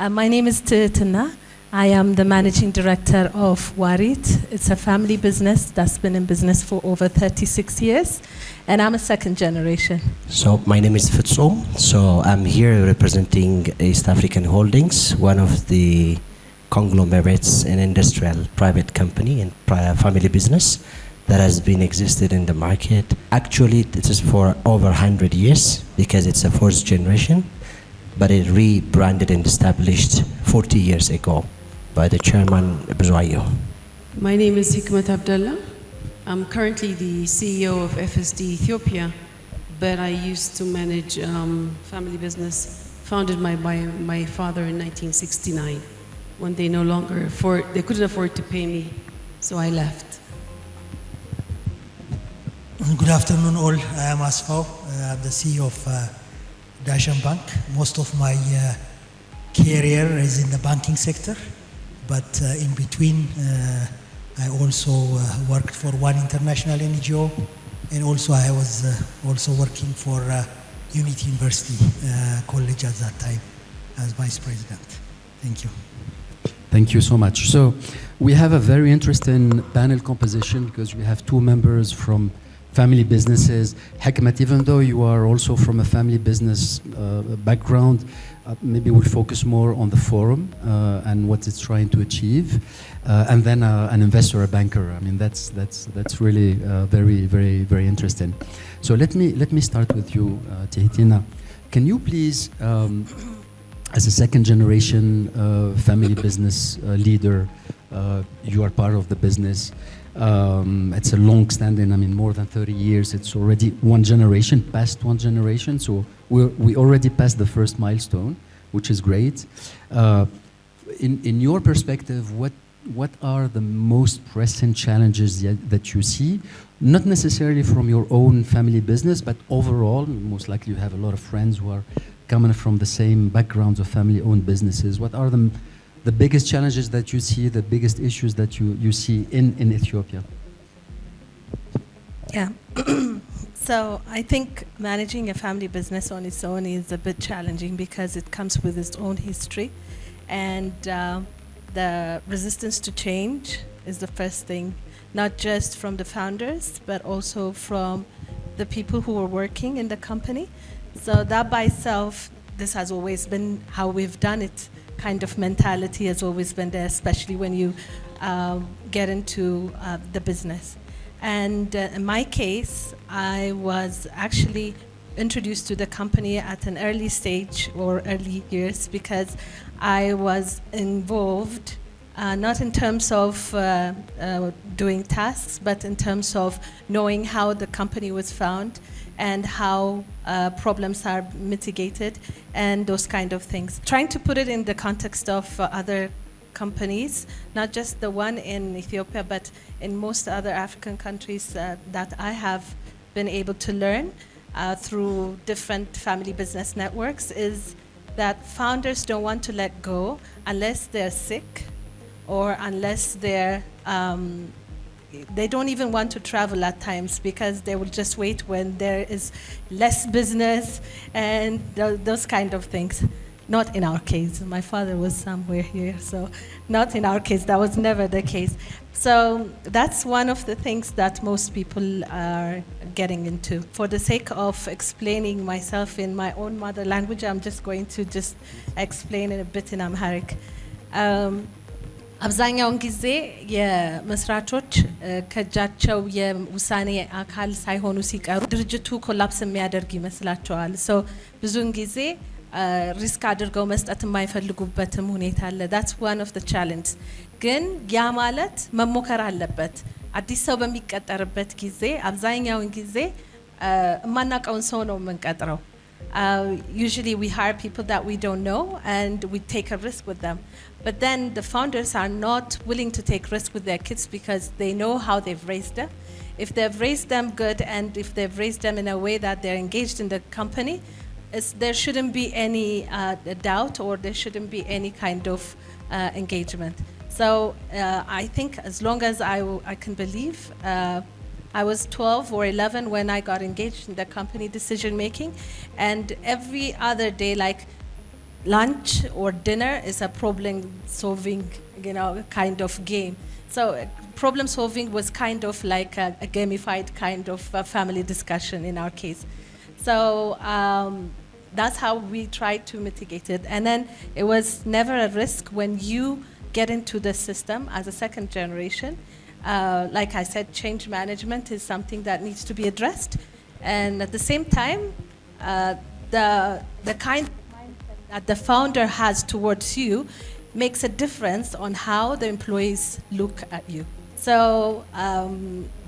My name is Tina. I am the managing director of Warit. It's a family business that's been in business for over 36 years, and I'm a second generation. So my name is Fitsom. So I'm here representing East African Holdings, one of the conglomerates and industrial private company and family business that has been existed in the market. Actually, this is for over 100 years because it's a fourth generation, but it rebranded and established 40 years ago by the chairman Buzwayo. My name is Hikmat Abdallah. I'm currently the CEO of FSD Ethiopia, but I used to manage family business founded by my father in 1969 when they couldn't afford to pay me, so I left. Good afternoon all. I am Asfaw. I'm the CEO of Dashan Bank. Most of my career is in the banking sector, but in between I also worked for one international NGO, and also I was also working for Unity University College at that time as vice president. Thank you. Thank you so much. So we have a very interesting panel composition because we have two members from family businesses. Hikmat, even though you are also from a family business background, maybe we'll focus more on the forum and what it's trying to achieve, and then an investor, a banker. I mean, that's really very, very, very interesting. So let me start with you, Tehitina. Can you please, as a second generation family business leader, you are part of the business. It's a long-standing, I mean, more than 30 years. It's already past one generation. So we already passed the first milestone, which is great. In your perspective, what are the most pressing challenges that you see? Not necessarily from your own family business, but overall, most likely you have a lot of friends who are coming from the same backgrounds of family-owned businesses. What are the biggest challenges that you see, the biggest issues that you see in Ethiopia? Yeah. So I think managing a family business on its own is a bit challenging because it comes with its own history, and the resistance to change is the first thing, not just from the founders, but also from the people who are working in the company. So that by itself, this has always been how we've done it. Kind of mentality has always been there, especially when you get into the business. And in my case, I was actually introduced to the company at an early stage or early years because I was involved, not in terms of doing tasks, but in terms of knowing how the company was found and how problems are mitigated and those kind of things. Trying to put it in the context of other companies, not just the one in Ethiopia, but in most other African countries that I have been able to learn through different family business networks, is that founders don't want to let go unless they're sick or unless they're they don't even want to travel at times because they will just wait when there is less business and those kind of things. Not in our case. My father was somewhere here, so not in our case. That was never the case. So that's one of the things that most people are getting into. For the sake of explaining myself in my own mother language, I'm just going to explain it a bit in Amharic. አብዛኛውን ጊዜ የመስራቾች ከጃቸው የውሳኔ አካል ሳይሆኑ ሲቀሩ ድርጅቱ ኮላፕስ የሚያደርግ ይመስላቸዋል። ሶ ብዙን ጊዜ ሪስክ አድርገው መስጠት የማይፈልጉበትም ሁኔታ አለ። that's one of the challenge። ግን ያ ማለት መሞከር አለበት። አዲስ ሰው በሚቀጠርበት ጊዜ አብዛኛውን ጊዜ የማናውቀውን ሰው ነው የምንቀጥረው። Usually we hire people that we don't know and we take a risk with them. But then the founders are not willing to take risk with their kids because they know how they've raised them. If they've raised them good and if they've raised them in a way that they're engaged in the company, there shouldn't be any doubt or there shouldn't be any kind of engagement. So I think as long as I can believe, I was 12 or 11 when I got engaged in the company decision making, and every other day, like lunch or dinner is a problem-solving, kind of game. So problem-solving was kind of like a gamified kind of family discussion in our case. So that's how we tried to mitigate it. And then it was never a risk when you get into the system as a second generation. Like I said, change management is something that needs to be addressed. And at the same time, the kind of mindset that the founder has towards you makes a difference on how the employees look at you. So,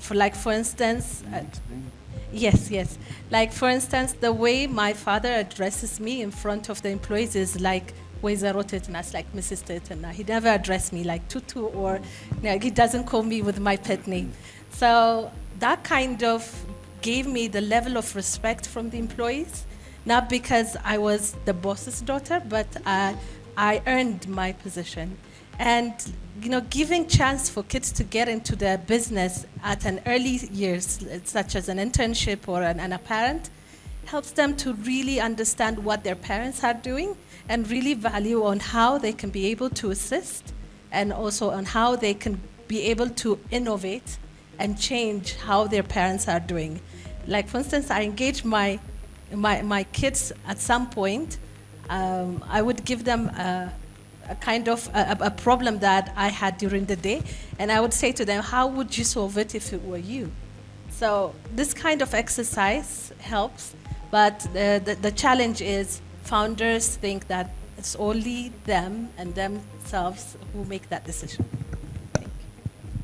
for instance, yes. Like, for instance, the way my father addresses me in front of the employees is like Wezero Tetnas, like Mrs. Tetna. He never addressed me like Tutu, or he doesn't call me with my pet name. So that kind of gave me the level of respect from the employees, not because I was the boss's daughter, but I earned my position. And giving chance for kids to get into their business at an early years, such as an internship or an apparent, helps them to really understand what their parents are doing and really value on how they can be able to assist, and also on how they can be able to innovate and change how their parents are doing. Like, for instance, I engage my kids at some point. I would give them a kind of a problem that I had during the day, and I would say to them, how would you solve it if it were you? So this kind of exercise helps, but the challenge is founders think that it's only them and themselves who make that decision.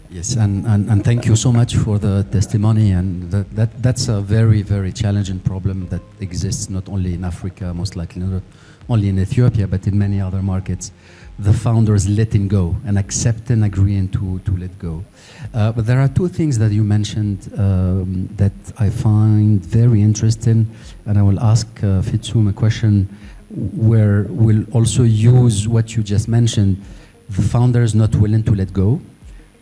Yes, and thank you so much for the testimony. And that's a very, very challenging problem that exists not only in Africa, most likely not only in Ethiopia, but in many other markets. The founders letting go and accept and agreeing to let go. But there are two things that you mentioned that I find very interesting, and I will ask Fitsum a question where we'll also use what you just mentioned, the founders not willing to let go.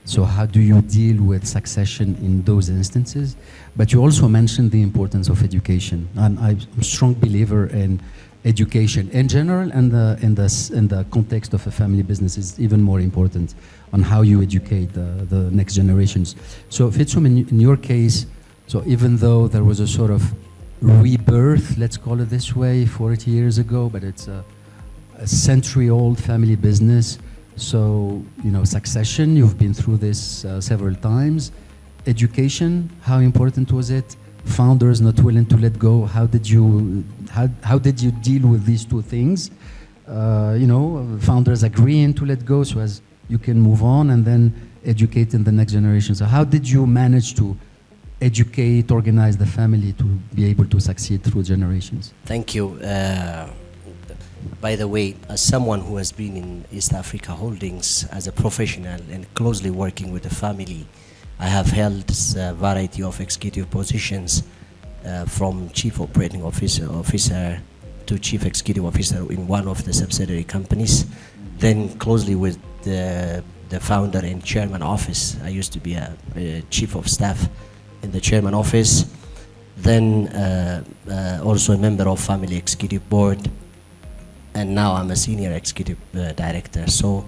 So how do you deal with succession in those instances? But you also mentioned the importance of education, and I'm a strong believer in education in general, and in the context of a family business is even more important on how you educate the next generations. So Fitsum, in your case, so even though there was a sort of rebirth, let's call it this way, 40 years ago, but it's a century-old family business. So, succession, you've been through this several times. Education, how important was it? Founders not willing to let go. How did you deal with these two things? Founders agreeing to let go so as you can move on, and then educating the next generation. So how did you manage to educate, organize the family to be able to succeed through generations? Thank you. By the way, as someone who has been in East Africa Holdings as a professional and closely working with the family, I have held a variety of executive positions, from Chief Operating Officer to Chief Executive Officer in one of the subsidiary companies, then closely with the founder and chairman office. I used to be a chief of staff in the chairman office, then also a member of family executive board, and now I'm a senior executive director. So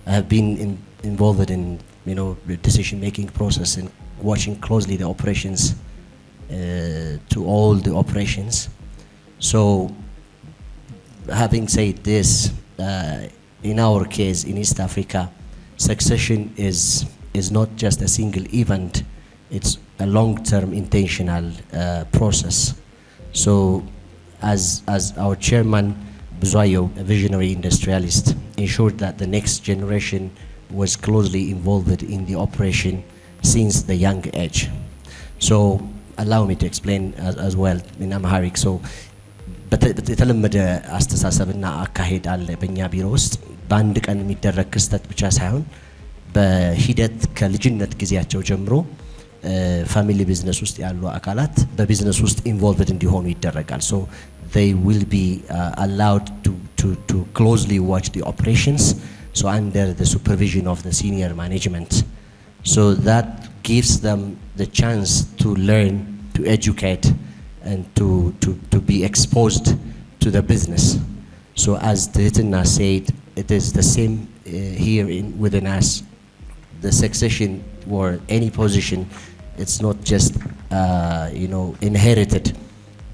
I have been involved in the decision-making process and watching closely the operations, to all the operations. So having said this, in our case in East Africa, succession is not just a single event, it's a long-term intentional process. So as our chairman Buzayo, a visionary industrialist, ensured that the next generation was closely involved in the operation since the young age. So allow me to explain as well in Amharic. So በተለመደ አስተሳሰብና አካሄድ አለ በእኛ ቢሮ ውስጥ በአንድ ቀን የሚደረግ ክስተት ብቻ ሳይሆን በሂደት ከልጅነት ጊዜያቸው ጀምሮ ፋሚሊ ቢዝነስ ውስጥ ያሉ አካላት በቢዝነስ ውስጥ ኢንቮልቭድ እንዲሆኑ ይደረጋል። So they will be allowed to closely watch the operations, so under the supervision of the senior management. So that gives them the chance to learn, to educate, and to be exposed to the business. So as Titina said, it is the same here within us. The succession or any position, it's not just inherited,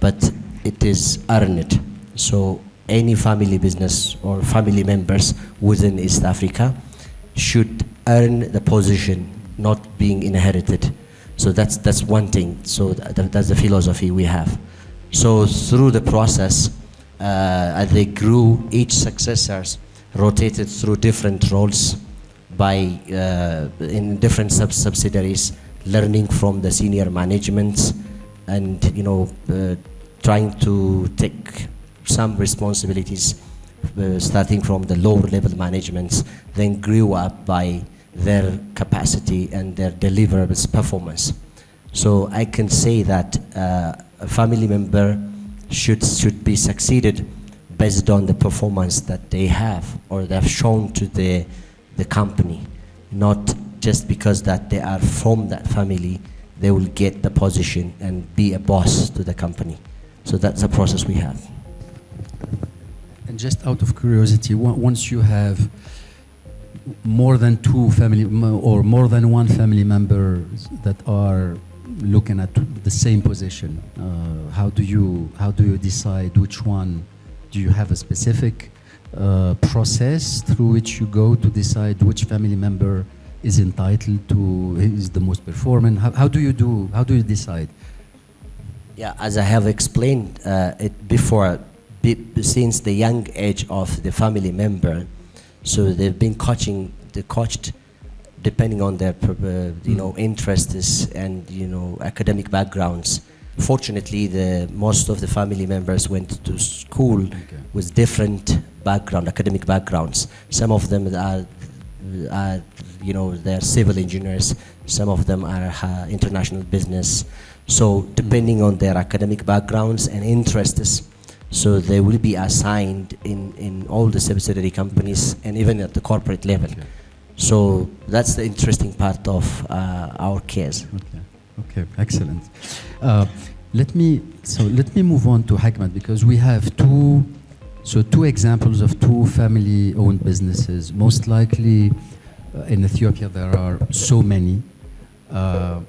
but it is earned. So any family business or family members within East Africa should earn the position, not being inherited. So that's one thing. So that's the philosophy we have. So through the process, as they grew, each successors rotated through different roles by in different subsidiaries, learning from the senior management, and trying to take some responsibilities, starting from the lower level managements, then grew up by their capacity and their deliverables performance. So I can say that a family member should be succeeded based on the performance that they have or they have shown to the company, not just because that they are from that family, they will get the position and be a boss to the company. So that's the process we have. And just out of curiosity, once you have more than two family or more than one family members that are looking at the same position, how do you decide which one? Do you have a specific process through which you go to decide which family member is entitled to, is the most performing? How do you decide? Yeah, as I have explained it before, since the young age of the family member, so they've been coached depending on their interests and academic backgrounds. Fortunately, most of the family members went to school with different academic backgrounds. Some of them are they're civil engineers. Some of them are international business. So depending on their academic backgrounds and interests, so they will be assigned in all the subsidiary companies and even at the corporate level. Okay. So that's the interesting part of our case. Okay, excellent. Let me move on to Hikmat, because we have two examples of two family-owned businesses. Most likely in Ethiopia there are so many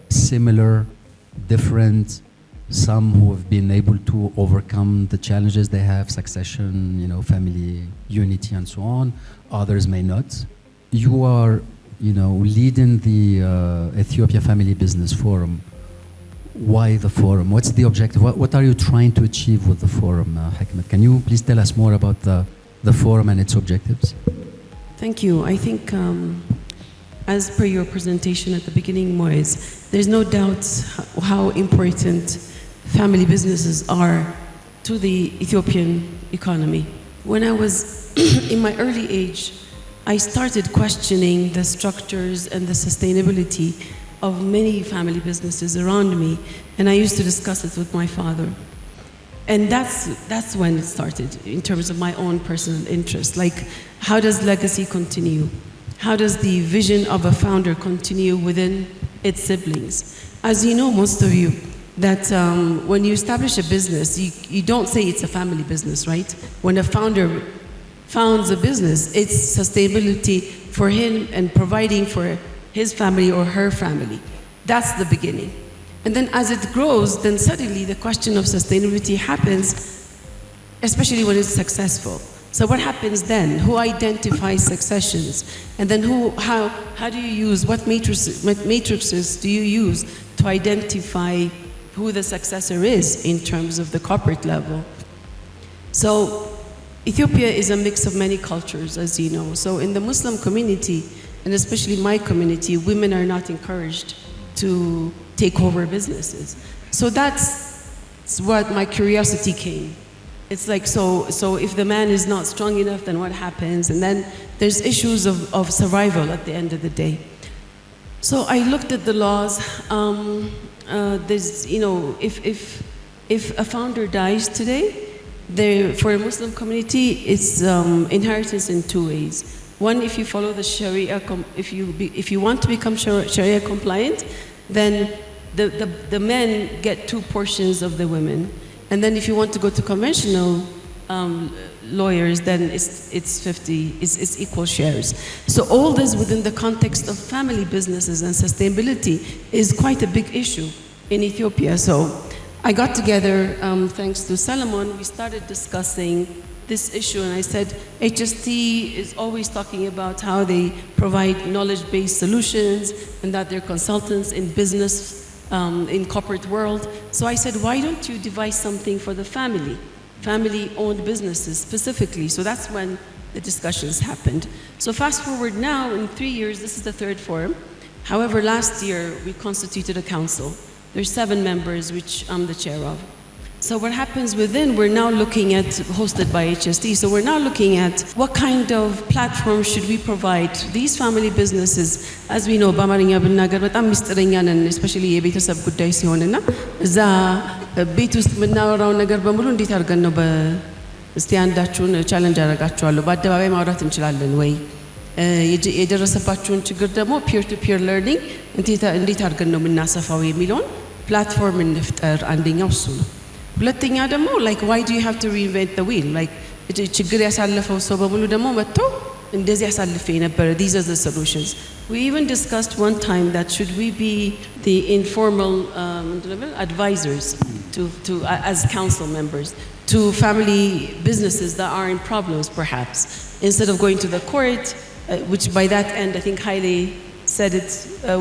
similar, different, some who have been able to overcome the challenges they have, succession, family unity and so on. Others may not. You are, leading the Ethiopia Family Business Forum. Why the forum? What's the objective? What are you trying to achieve with the forum, Hikmat? Can you please tell us more about the forum and its objectives? Thank you. I think, as per your presentation at the beginning, Moez, there's no doubt how important family businesses are to the Ethiopian economy. When I was in my early age, I started questioning the structures and the sustainability of many family businesses around me, and I used to discuss it with my father. And that's when it started, in terms of my own personal interest. Like, how does legacy continue? How does the vision of a founder continue within its siblings? As you know, most of you, that when you establish a business, you don't say it's a family business, right? When a founder founds a business, it's sustainability for him and providing for his family or her family. That's the beginning. And then as it grows, then suddenly the question of sustainability happens, especially when it's successful. So what happens then? Who identifies successions? And then how do you use, what matrices do you use to identify who the successor is in terms of the corporate level? So Ethiopia is a mix of many cultures, as you know. So in the Muslim community, and especially my community, women are not encouraged to take over businesses. So that's what my curiosity came. It's like, so if the man is not strong enough, then what happens? And then there's issues of survival at the end of the day. So I looked at the laws. There's, if a founder dies today, for a Muslim community, it's inheritance in two ways. One, if you follow the Sharia, if you want to become Sharia compliant, then the men get 2 portions of the women. And then if you want to go to conventional lawyers, then it's 50, it's equal shares. So all this within the context of family businesses and sustainability is quite a big issue in Ethiopia. So I got together, thanks to Solomon, we started discussing this issue, and I said, HST is always talking about how they provide knowledge-based solutions and that they're consultants in business, in corporate world. So I said, why don't you devise something for the family-owned businesses specifically? So that's when the discussions happened. So fast forward now, in 3 years, this is the third forum. However, last year, we constituted a council. There's 7 members, which I'm the chair of. So what happens within, we're now looking at, hosted by HST, so we're now looking at what kind of platform should we provide to these family businesses. As we know, በአማርኛ ብናገር በጣም ሚስጥረኛ ነን, especially የቤተሰብ ጉዳይ ሲሆንና እዛ ቤት ውስጥ የምናወራው ነገር በሙሉ እንዴት አድርገን ነው እስቲ አንዳችሁን ቻሌንጅ አደርጋችኋለሁ በአደባባይ ማውራት እንችላለን ወይ? የደረሰባችሁን ችግር ደግሞ ፒር ቱ ፒር ለርኒንግ እንዴት አድርገን ነው የምናሰፋው የሚለውን ፕላትፎርም እንፍጠር። አንደኛው እሱ ነው። ሁለተኛ ደግሞ like why do you have to reinvent the wheel? like ችግር ያሳለፈው ሰው በሙሉ ደግሞ መጥቶ እንደዚህ ያሳልፈ ነበር. These are the solutions. We even discussed one time that should we be the informal advisors to as council members to family businesses that are in problems, perhaps instead of going to the court, which by that end I think Haile said it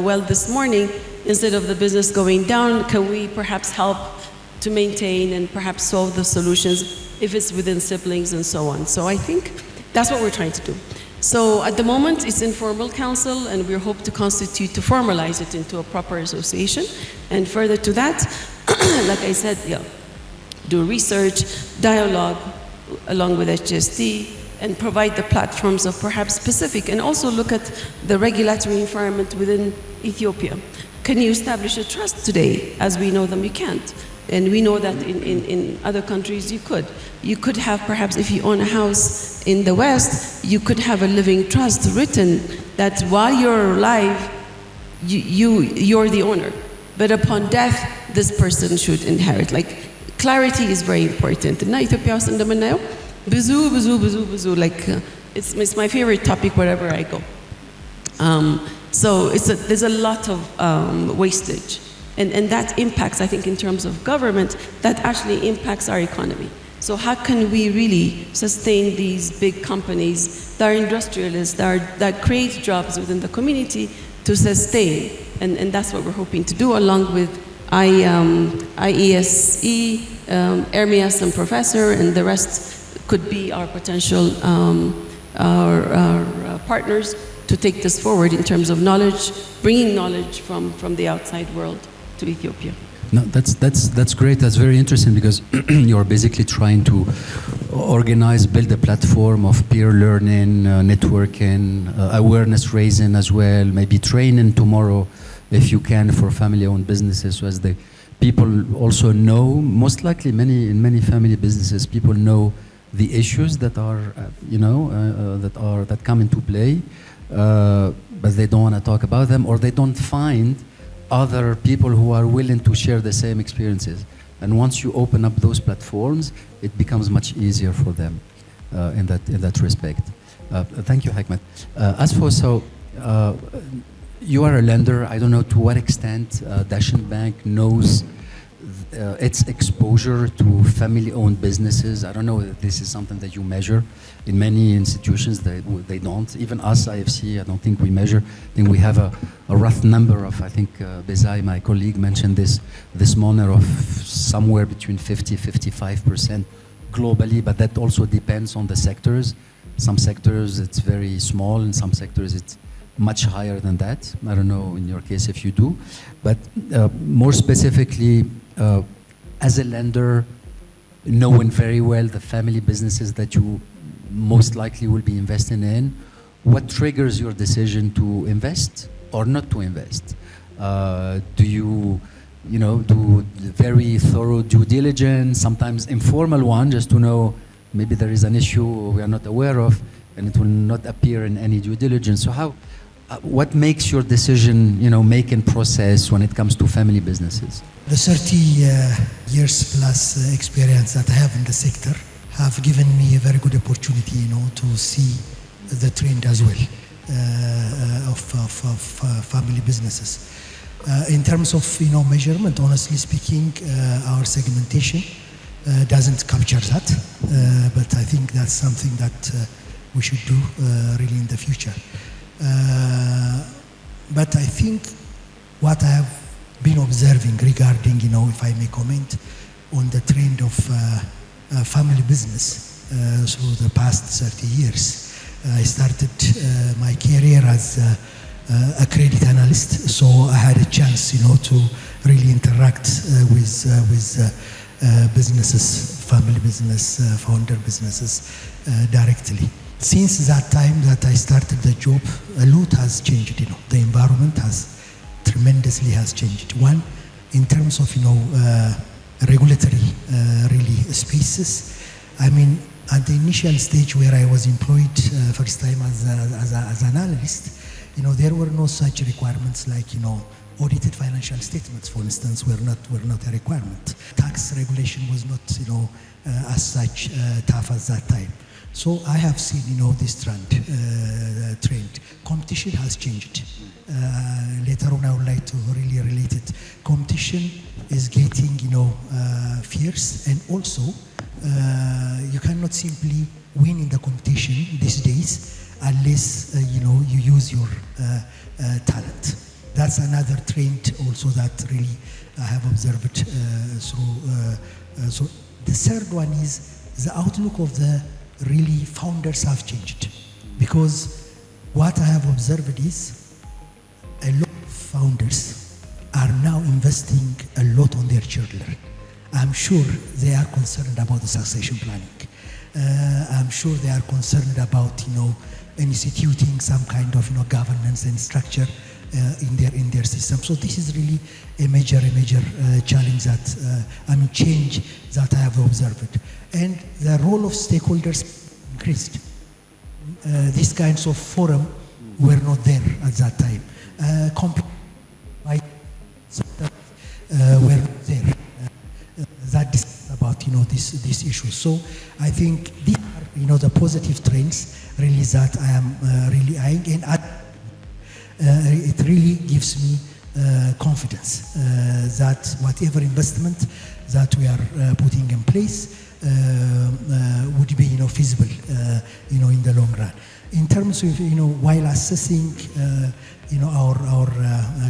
well this morning. Instead of the business going down, can we perhaps help to maintain and perhaps solve the solutions if it's within siblings and so on. So I think that's what we're trying to do. So at the moment it's informal council, and we hope to constitute, to formalize it into a proper association. And further to that, like I said, do research, dialogue along with HST, and provide the platforms of perhaps specific, and also look at the regulatory environment within Ethiopia. Can you establish a trust today? As we know them, you can't. And we know that in other countries you could. You could have, perhaps if you own a house in the West, you could have a living trust written that while you're alive, you're the owner. But upon death, this person should inherit. Like, clarity is very important. In Ethiopia, like, it's my favorite topic wherever I go. So there's a lot of wastage. And that impacts, I think, in terms of government, that actually impacts our economy. So how can we really sustain these big companies that are industrialists, that create jobs within the community to sustain? And that's what we're hoping to do, along with IESE, Ermias and Professor, and the rest could be our potential our partners to take this forward in terms of knowledge, bringing knowledge from the outside world to Ethiopia. No, that's great. That's very interesting, because you're basically trying to organize, build a platform of peer learning, networking, awareness raising as well, maybe training tomorrow if you can for family-owned businesses, so as the people also know. Most likely, in many family businesses, people know the issues that are that come into play, but they don't want to talk about them, or they don't find other people who are willing to share the same experiences. And once you open up those platforms, it becomes much easier for them in that respect. Thank you, Hikmet. As for you are a lender. I don't know to what extent Dashan Bank knows its exposure to family-owned businesses. I don't know if this is something that you measure. In many institutions, they don't. Even us, IFC, I don't think we measure. I think we have a rough number of, I think Bezai, my colleague, mentioned this morning, of somewhere between 50-55% globally, but that also depends on the sectors. Some sectors it's very small, in some sectors it's much higher than that. I don't know in your case if you do, but more specifically, as a lender, knowing very well the family businesses that you most likely will be investing in, what triggers your decision to invest or not to invest? Do you do very thorough due diligence, sometimes informal one, just to know maybe there is an issue we are not aware of, and it will not appear in any due diligence? So what makes your decision, making process when it comes to family businesses? The 30 years plus experience that I have in the sector, have given me a very good opportunity, to see the trend as well of family businesses. In terms of measurement, honestly speaking, our segmentation doesn't capture that, but I think that's something that we should do really in the future. But I think what I have been observing regarding, if I may comment on the trend of family business through the past 30 years. I started my career as a credit analyst, so I had a chance, to really interact with businesses, family business, founder businesses directly. Since that time that I started the job, a lot has changed. The environment tremendously has changed. One, in terms of regulatory really spaces. I mean, at the initial stage where I was employed first time as an analyst, there were no such requirements like audited financial statements, for instance, were not a requirement. Tax regulation was not as such tough as that time. So I have seen this trend. Competition has changed. Later on I would like to really relate it. Competition is getting fierce, and also you cannot simply win in the competition these days unless you use your talent. That's another trend also that really I have observed through. So the third one is the outlook of the really founders have changed, because what I have observed is a lot of founders are now investing a lot on their children. I'm sure they are concerned about the succession planning. I'm sure they are concerned about instituting some kind of governance and structure in their system. So this is really a major challenge that change that I have observed. And the role of stakeholders increased. These kinds of forum were not there at that time. Were not there. That is about this issue. So I think these are the positive trends really that I am really eyeing, and it really gives me confidence that whatever investment that we are putting in place would be feasible in the long run. In terms of while assessing our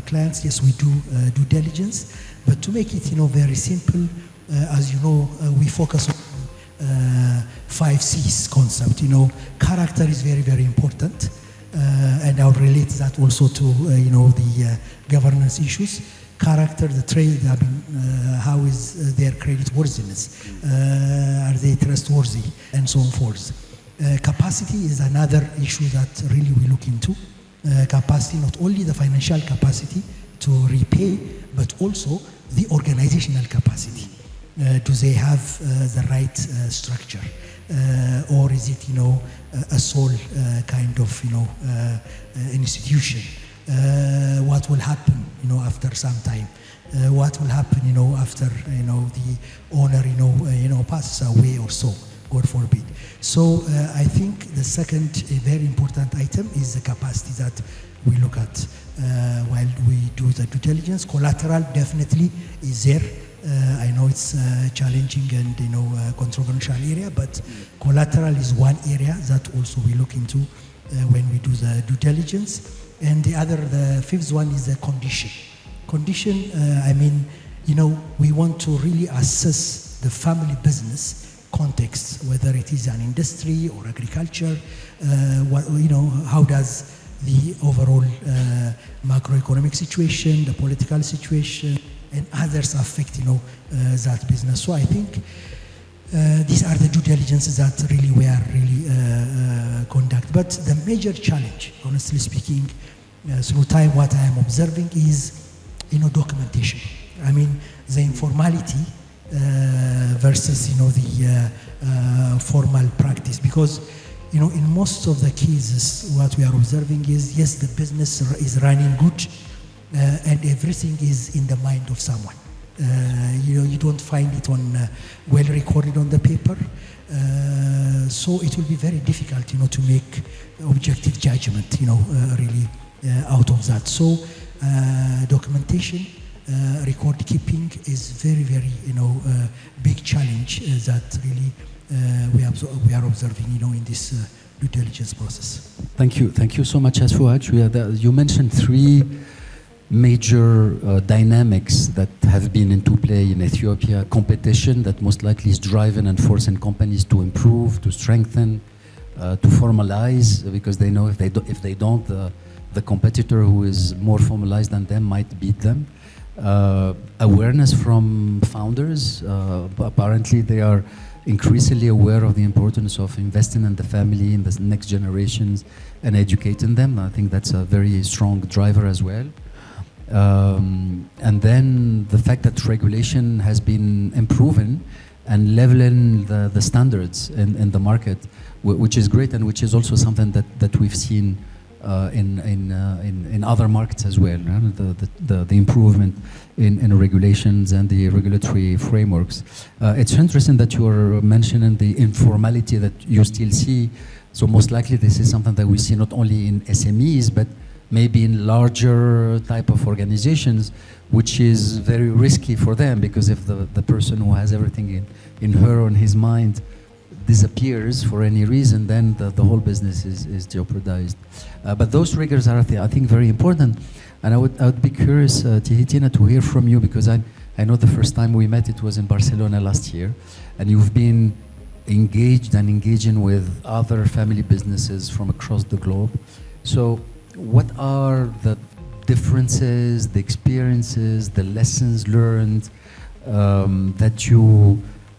clients, yes, we do due diligence, but to make it very simple, as we focus on 5 C's concept. Character is very important, and I'll relate that also to the governance issues. Character, the trade, how is their credit worthiness? Are they trustworthy? And so on forth. Capacity is another issue that really we look into. Capacity, not only the financial capacity to repay, but also the organizational capacity. Do they have the right structure? Or is it, a sole kind of, institution? What will happen, after some time? What will happen, after, the owner, passes away or so, God forbid. So I think the second very important item is the capacity that we look at while we do the due diligence. Collateral definitely is there. I know it's challenging and controversial area, but collateral is one area that also we look into when we do the due diligence. And the fifth one is the condition. Condition, we want to really assess the family business context, whether it is an industry or agriculture. How does the overall macroeconomic situation, the political situation, and others affect that business. So I think these are the due diligences that really we are conduct. But the major challenge, honestly speaking, through time, what I am observing is documentation. The informality versus the formal practice, because in most of the cases what we are observing is, yes, the business is running good and everything is in the mind of someone. You don't find it on well recorded on the paper. So it will be very difficult, to make objective judgment, really out of that. So documentation, record keeping is very, very, big challenge that really we are observing, in this due diligence process. Thank you so much, Asfu. Actually, you mentioned three major dynamics that have been into play in Ethiopia. Competition that most likely is driving and forcing companies to improve, to strengthen, to formalize, because they know if they don't, the competitor who is more formalized than them might beat them. Awareness from founders. Apparently, they are increasingly aware of the importance of investing in the family, in the next generations, and educating them. I think that's a very strong driver as well. And then the fact that regulation has been improving and leveling the standards in the market, which is great, and which is also something that we've seen in other markets as well. The improvement in regulations and the regulatory frameworks. It's interesting that you are mentioning the informality that you still see. So most likely this is something that we see not only in SMEs, but maybe in larger type of organizations, which is very risky for them, because if the person who has everything in her or in his mind disappears for any reason, then the whole business is jeopardized. But those triggers are, I think, very important. And I would be curious, Tihitina, to hear from you, because I know the first time we met, it was in Barcelona last year, and you've been engaged and engaging with other family businesses from across the globe. So what are the differences, the experiences, the lessons learned that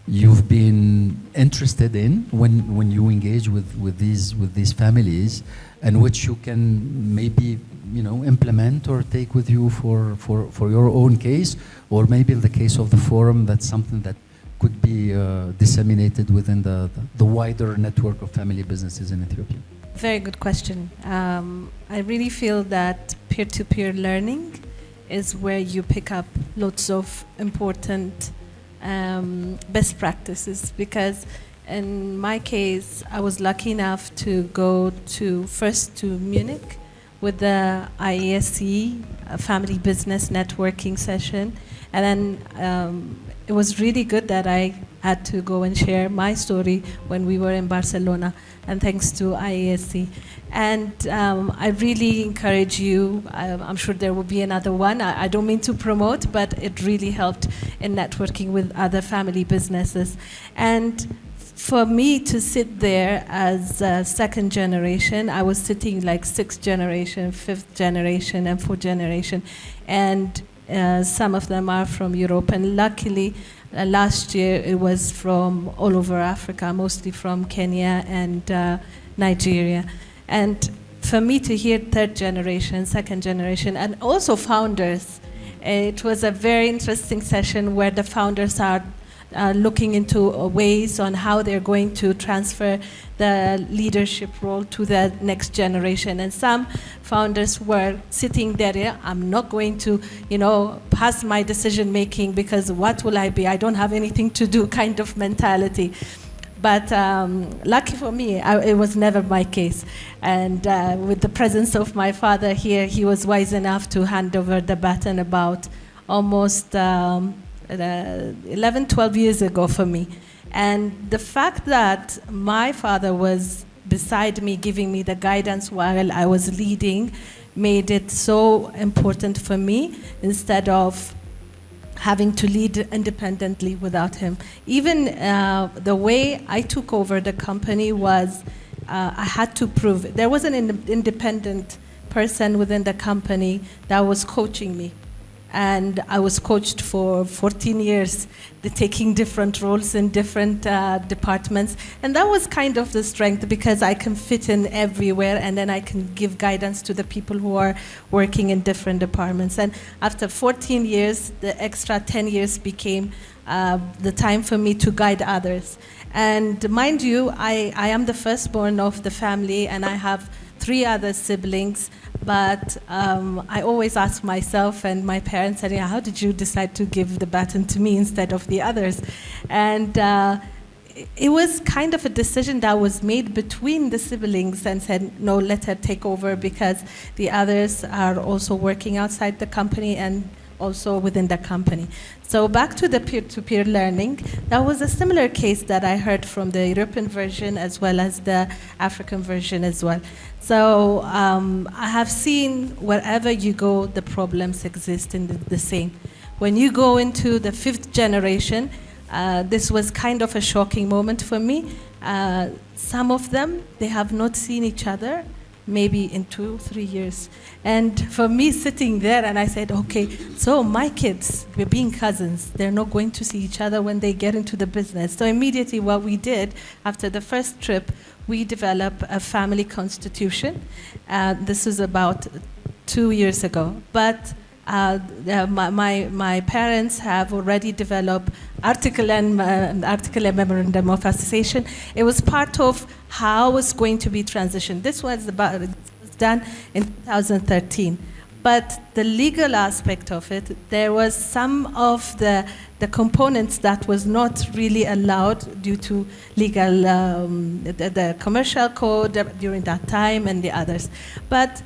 you've been interested in when you engage with these families, and which you can maybe implement or take with you for your own case, or maybe in the case of the forum, that's something that could be disseminated within the wider network of family businesses in Ethiopia? Very good question. I really feel that peer-to-peer learning is where you pick up lots of important best practices, because in my case, I was lucky enough to go first to Munich with the IESC Family Business Networking session, and then it was really good that I had to go and share my story when we were in Barcelona, and thanks to IESC. And I really encourage you, I'm sure there will be another one. I don't mean to promote, but it really helped in networking with other family businesses. And for me to sit there as a second generation, I was sitting like sixth generation, fifth generation, and fourth generation. And some of them are from Europe. And luckily, last year it was from all over Africa, mostly from Kenya and Nigeria. And for me to hear third generation, second generation, and also founders, it was a very interesting session where the founders are looking into ways on how they're going to transfer the leadership role to the next generation. And some founders were sitting there, I'm not going to, pass my decision making, because what will I be? I don't have anything to do kind of mentality. But lucky for me, it was never my case. And with the presence of my father here, he was wise enough to hand over the baton about almost 11, 12 years ago for me. And the fact that my father was beside me, giving me the guidance while I was leading, made it so important for me, instead of having to lead independently without him. Even the way I took over the company was I had to prove. There was an independent person within the company that was coaching me. And I was coached for 14 years, taking different roles in different departments. And that was kind of the strength, because I can fit in everywhere, and then I can give guidance to the people who are working in different departments. And after 14 years, the extra 10 years became the time for me to guide others. And mind you, I am the firstborn of the family, and I have 3 other siblings, But I always ask myself and my parents, and how did you decide to give the baton to me instead of the others? And it was kind of a decision that was made between the siblings and said, no, let her take over because the others are also working outside the company and also within the company. So back to the peer-to-peer learning, that was a similar case that I heard from the European version as well as the African version as well. So I have seen wherever you go, the problems exist in the same. When you go into the 5th generation, this was kind of a shocking moment for me. Some of them, they have not seen each other maybe in 2-3 years. And for me sitting there, and I said, okay, so my kids, we're being cousins, they're not going to see each other when they get into the business. So immediately what we did after the first trip, we developed a family constitution. This was about 2 years ago. But my parents have already developed article and memorandum of association. It was part of how it's going to be transitioned. This was done in 2013. But the legal aspect of it, there was some of the components that was not really allowed due to legal, the commercial code during that time and the others. But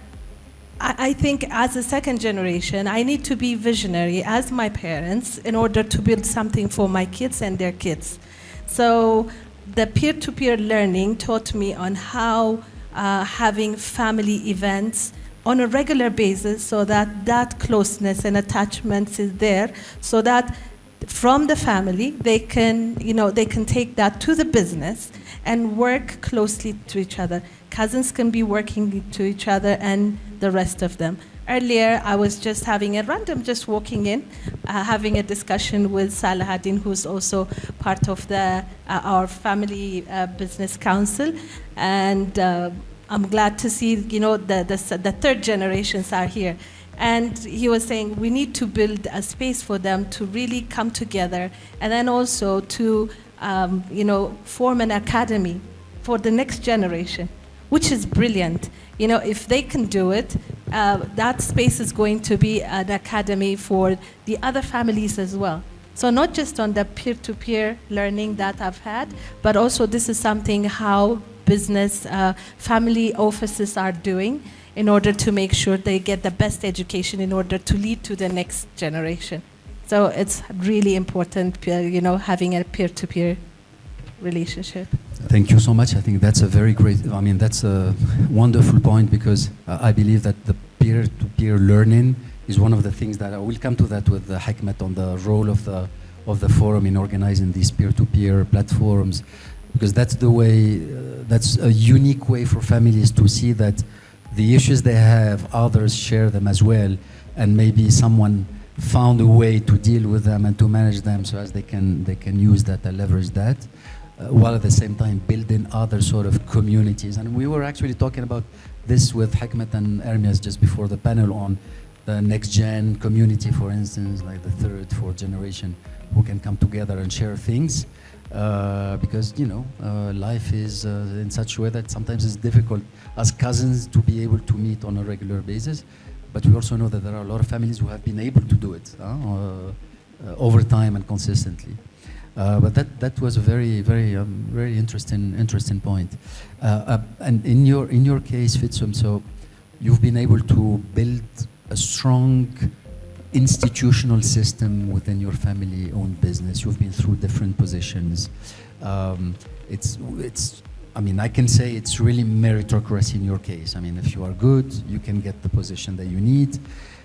I think as a second generation, I need to be visionary as my parents in order to build something for my kids and their kids. So the peer-to-peer learning taught me on how having family events on a regular basis so that closeness and attachment is there so that from the family, they can take that to the business and work closely to each other. Cousins can be working to each other and the rest of them. Earlier, I was just having just walking in, having a discussion with Salahaddin, who's also part of our family business council, and I'm glad to see, the third generations are here. And he was saying we need to build a space for them to really come together, and then also to, form an academy for the next generation, which is brilliant. If they can do it, that space is going to be an academy for the other families as well. So not just on the peer-to-peer learning that I've had, but also this is something how business family offices are doing in order to make sure they get the best education in order to lead to the next generation. So it's really important, having a peer-to-peer relationship. Thank you so much. I think that's a very great, that's a wonderful point because I believe that the peer-to-peer learning is one of the things that I will come to that with Hikmet on the role of the forum in organizing these peer-to-peer platforms, because that's the way, that's a unique way for families to see that the issues they have, others share them as well, and maybe someone found a way to deal with them and to manage them so as they can use that and leverage that. While at the same time building other sort of communities. And we were actually talking about this with Hikmet and Ermias just before the panel on the next gen community, for instance, like the third, fourth generation who can come together and share things. Because, life is in such a way that sometimes it's difficult as cousins to be able to meet on a regular basis. But we also know that there are a lot of families who have been able to do it over time and consistently. But that was a very, very, very interesting point. And in your case, Fitsum, so you've been able to build a strong institutional system within your family-owned business. You've been through different positions. I can say it's really meritocracy in your case. If you are good, you can get the position that you need.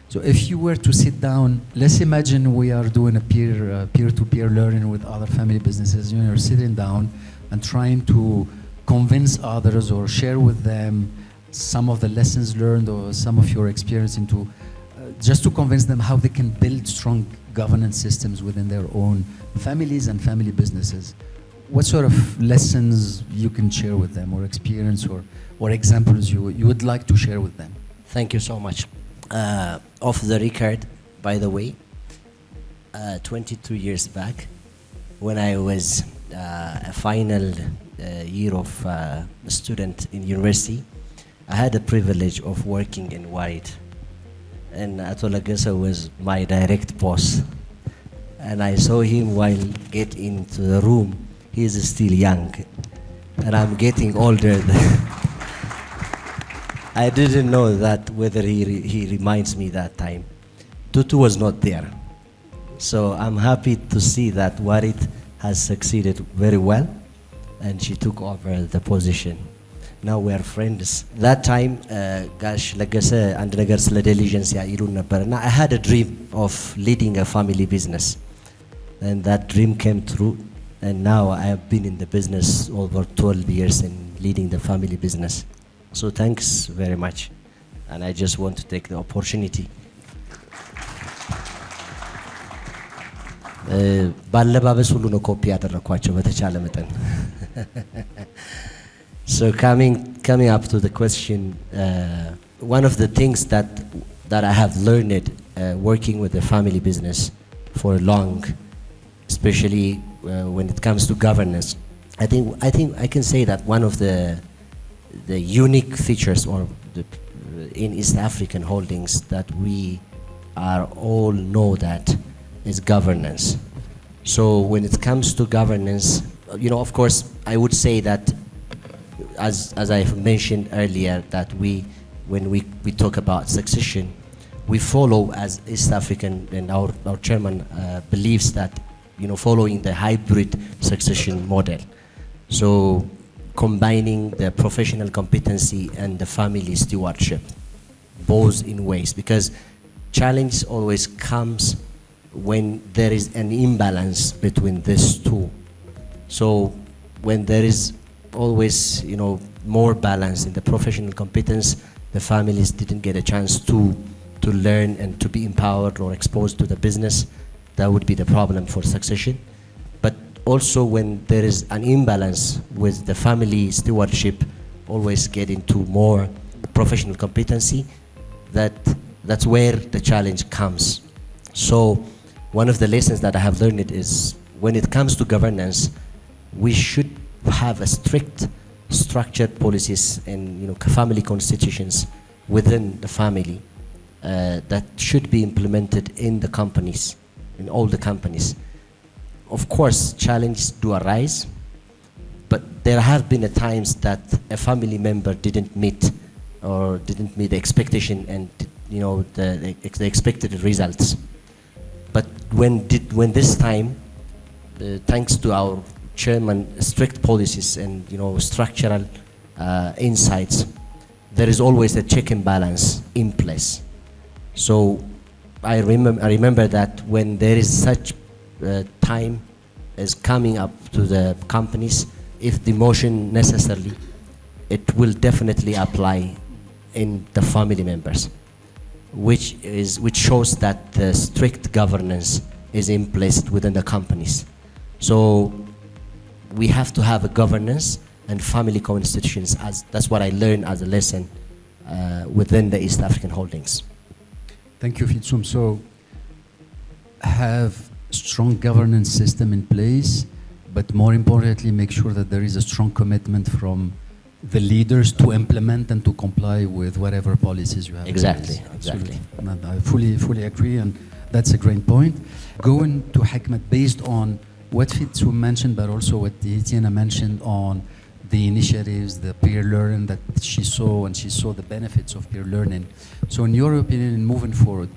So if you were to sit down, let's imagine we are doing a peer-to-peer learning with other family businesses. You're sitting down and trying to convince others or share with them some of the lessons learned or some of your experience into, just to convince them how they can build strong governance systems within their own families and family businesses. What sort of lessons you can share with them, or experience, or examples you would like to share with them? Thank you so much. Off the record, by the way, 22 years back, when I was a final year of a student in university, I had the privilege of working in Warit, and Ato Lagasa was my direct boss. And I saw him while getting into the room. He is still young, and I'm getting older. I didn't know that whether he reminds me that time. Tutu was not there. So I'm happy to see that Warit has succeeded very well, and she took over the position. Now we are friends. That time, Gash Lagase and Nagars Diligence Irun Nabarna, I had a dream of leading a family business. And that dream came true. And now I have been in the business over 12 years and leading the family business. So thanks very much. And I just want to take the opportunity. ባለባበስ ሁሉ ነው ኮፒ ያደረኳቸው በተቻለ መጠን So coming up to the question, one of the things that I have learned working with the family business for long, especially when it comes to governance, I think I can say that one of the unique features in East African holdings that we are all know that is governance. So when it comes to governance, of course, I would say that as I mentioned earlier, that when we talk about succession, we follow as East African, and our chairman believes that following the hybrid succession model. So combining the professional competency and the family stewardship, both in ways, because challenge always comes when there is an imbalance between these two. So when there is always more balance in the professional competence, the families didn't get a chance to learn and to be empowered or exposed to the business. That would be the problem for succession. But also when there is an imbalance with the family stewardship always get into more professional competency, that's where the challenge comes. So one of the lessons that I have learned is when it comes to governance, we should have a strict structured policies and family constitutions within the family that should be implemented in the companies, in all the companies. Of course, challenges do arise, but there have been times that a family member didn't meet the expectation and the expected results. But when this time, thanks to our chairman strict policies and structural insights, there is always a check and balance in place. So I remember that when there is such time is coming up to the companies, if the motion necessarily, it will definitely apply in the family members, which shows that the strict governance is in place within the companies. So we have to have a governance and family constitutions, that's what I learned as a lesson within the East African holdings. Thank you, Fitsum. So have strong governance system in place, but more importantly, make sure that there is a strong commitment from the leaders to implement and to comply with whatever policies you have. Exactly. And I fully agree, and that's a great point. Going to Hikmat, based on what Fitsum mentioned, but also what Etienne mentioned on the initiatives, the peer learning that she saw, and she saw the benefits of peer learning. So in your opinion, moving forward,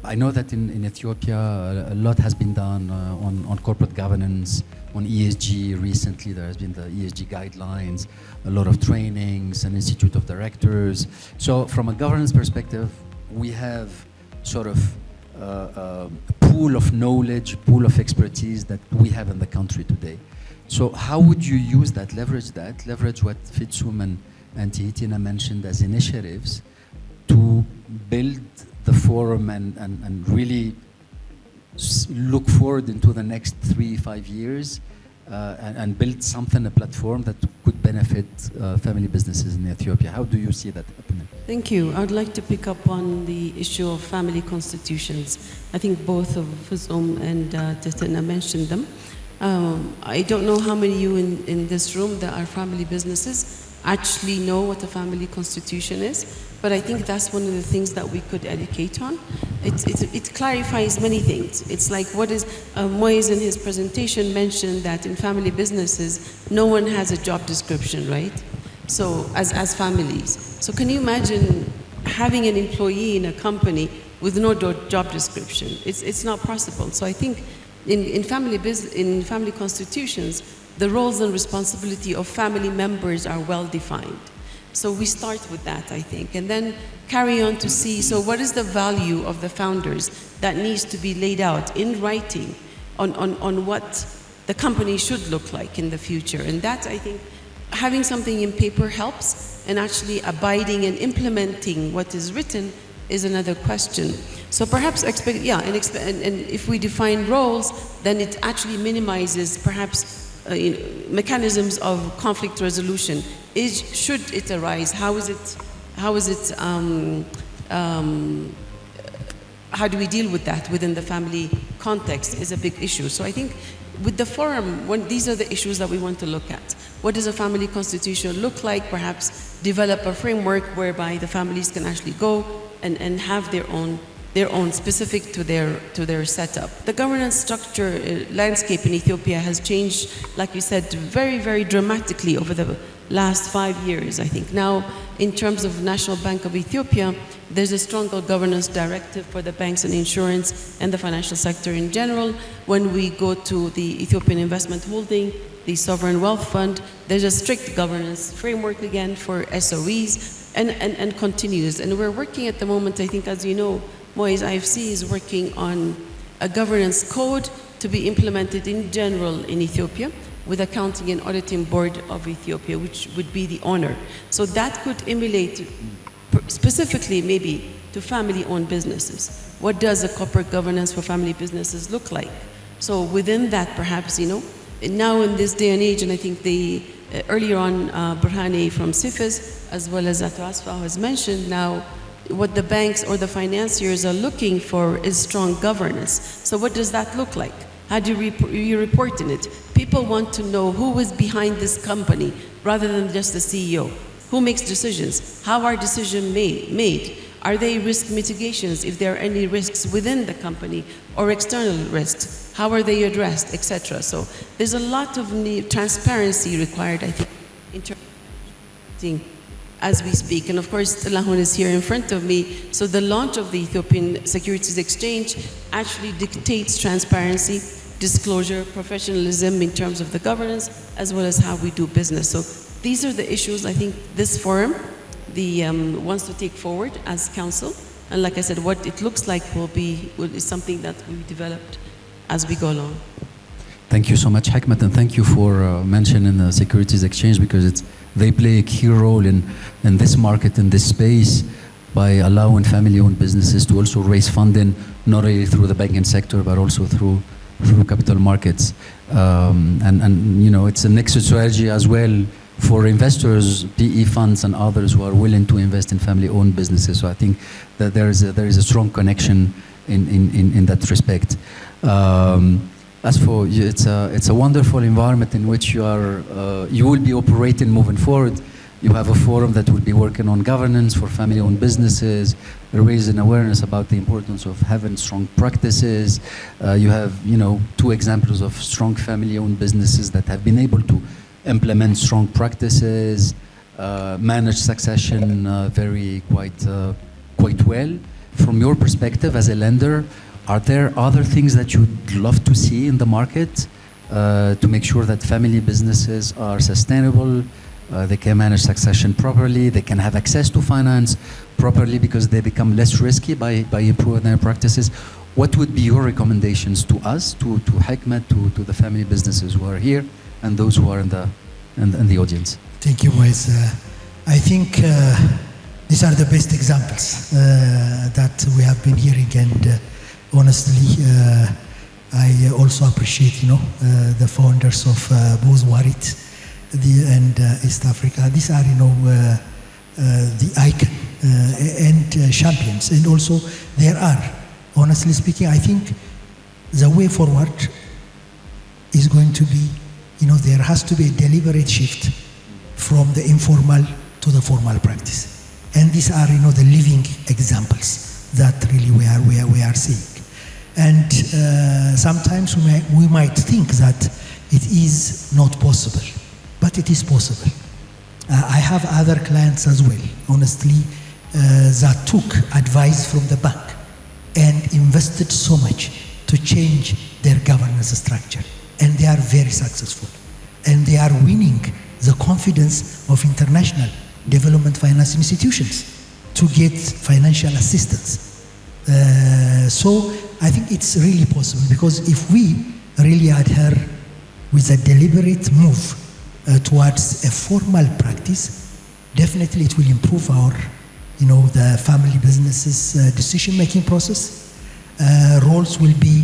I know that in Ethiopia, a lot has been done on corporate governance, on ESG. Recently, there has been the ESG guidelines, a lot of trainings, an institute of directors. So from a governance perspective, we have sort of a pool of knowledge, pool of expertise that we have in the country today. So how would you use that, leverage what Fitsum and Tihitina mentioned as initiatives to build the forum and really look forward into the next 3-5 years and build something, a platform that could benefit family businesses in Ethiopia? How do you see that happening? Thank you. I would like to pick up on the issue of family constitutions. I think both of Fitsum and Tihitina mentioned them. I don't know how many of you in this room that are family businesses, actually know what a family constitution is. But I think that's one of the things that we could educate on. It clarifies many things. It's like what is, Moise in his presentation mentioned that in family businesses, no one has a job description, right? So, as families. So can you imagine having an employee in a company with no job description? It's not possible. So I think in family constitutions, the roles and responsibility of family members are well defined. So we start with that, I think, and then carry on to see, so what is the value of the founders that needs to be laid out in writing on what the company should look like in the future. And that, I think, having something in paper helps, and actually abiding and implementing what is written is another question. So perhaps, and if we define roles, then it actually minimizes perhaps mechanisms of conflict resolution. Should it arise? How do we deal with that within the family context is a big issue. So I think with the forum, these are the issues that we want to look at. What does a family constitution look like? Perhaps develop a framework whereby the families can actually go and have their own specific to their setup. The governance structure landscape in Ethiopia has changed, like you said, very, very dramatically over the last 5 years, I think. Now, in terms of National Bank of Ethiopia, there's a stronger governance directive for the banks and insurance and the financial sector in general. When we go to the Ethiopian Investment Holding, the Sovereign Wealth Fund, there's a strict governance framework again for SOEs and continues. And we're working at the moment, I think, as you know, Moise IFC is working on a governance code to be implemented in general in Ethiopia with Accounting and Auditing Board of Ethiopia, which would be the owner. So that could emulate specifically maybe to family-owned businesses. What does a corporate governance for family businesses look like? So within that, perhaps, now in this day and age, and I think earlier on, Burhane from CIFIS, as well as Ato Asfa has mentioned, now what the banks or the financiers are looking for is strong governance. So what does that look like? How do you report in it? People want to know who is behind this company rather than just the CEO. Who makes decisions? How are decisions made? Are they risk mitigations if there are any risks within the company or external risks? How are they addressed, etc.? So there's a lot of transparency required, I think, in terms of as we speak. And of course, Lahun is here in front of me. So the launch of the Ethiopian Securities Exchange actually dictates transparency, disclosure, professionalism in terms of the governance, as well as how we do business. So these are the issues I think this forum wants to take forward as council. And like I said, what it looks like is something that we developed as we go along. Thank you so much, Hikmat, and thank you for mentioning the Securities Exchange, because they play a key role in this market, in this space, by allowing family-owned businesses to also raise funding, not only through the banking sector, but also through capital markets. It's an exit strategy as well for investors, PE funds and others who are willing to invest in family-owned businesses. So I think that there is a strong connection in that respect. As for you, it's a wonderful environment in which you will be operating moving forward. You have a forum that will be working on governance for family-owned businesses, raising awareness about the importance of having strong practices. You have, 2 examples of strong family-owned businesses that have been able to implement strong practices, manage succession quite well. From your perspective as a lender, are there other things that you'd love to see in the market to make sure that family businesses are sustainable, they can manage succession properly, they can have access to finance properly because they become less risky by improving their practices? What would be your recommendations to us, to Hikmat, to the family businesses who are here and those who are in the audience? Thank you, Moise. I think these are the best examples that we have been hearing, and honestly, I also appreciate, the founders of both Warit and East Africa. These are, the icon and champions. And also, there are, honestly speaking, I think the way forward is going to be, there has to be a deliberate shift from the informal to the formal practice. And these are, the living examples that really we are seeing. And sometimes we might think that it is not possible, but it is possible. I have other clients as well, honestly, that took advice from the bank and invested so much to change their governance structure. And they are very successful. And they are winning the confidence of international development finance institutions to get financial assistance. So I think it's really possible, because if we really adhere with a deliberate move towards a formal practice, definitely it will improve our, the family businesses decision-making process. Roles will be,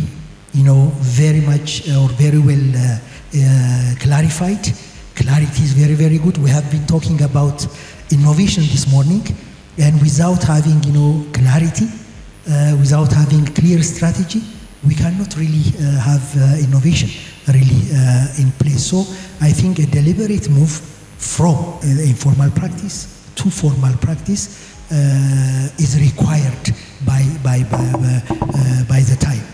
very much or very well clarified. Clarity is very, very good. We have been talking about innovation this morning, and without having, clarity, without having clear strategy, we cannot really have innovation really in place. So I think a deliberate move from informal practice to formal practice is required by the time.